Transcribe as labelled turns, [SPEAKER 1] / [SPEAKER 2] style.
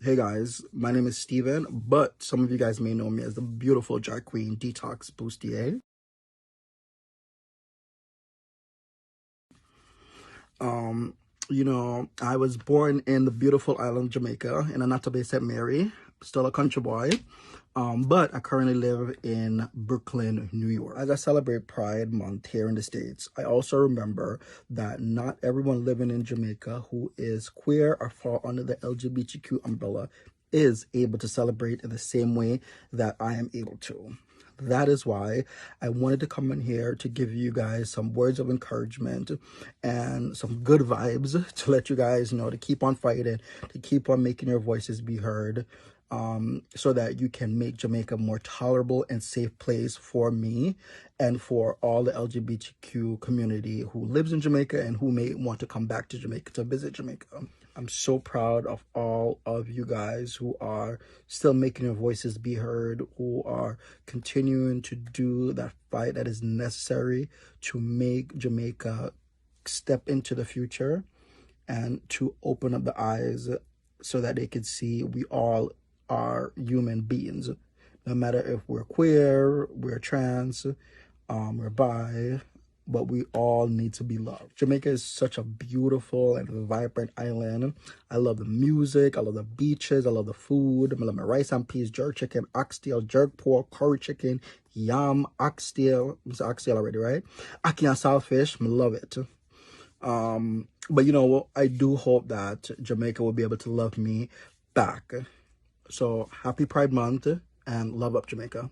[SPEAKER 1] Hey guys, my name is Steven, but some of you guys may know me as the beautiful Drag Queen Detoxx Bustier. Um, I was born in the beautiful island of Jamaica in Anatobe St. Mary, still a country boy. But I currently live in Brooklyn, New York. As I celebrate Pride Month here in the States, I also remember that not everyone living in Jamaica who is queer or fall under the LGBTQ umbrella is able to celebrate in the same way that I am able to. That is why I wanted to come in here to give you guys some words of encouragement and some good vibes to let you guys know to keep on fighting, to keep on making your voices be heard, so that you can make Jamaica a more tolerable and safe place for me and for all the LGBTQ community who lives in Jamaica and who may want to come back to Jamaica to visit Jamaica. I'm so proud of all of you guys who are still making your voices be heard, who are continuing to do that fight that is necessary to make Jamaica step into the future and to open up the eyes so that they can see we all are human beings. No matter if we're queer, we're trans, we're bi, but we all need to be loved. Jamaica is such a beautiful and vibrant island. I love the music, I love the beaches, I love the food. I love my rice and peas, jerk chicken, oxtail, jerk pork, curry chicken, yam, oxtail. It's oxtail already, right? Ackee and saltfish, I love it. But you know, I do hope that Jamaica will be able to love me back. So happy Pride Month and love up Jamaica.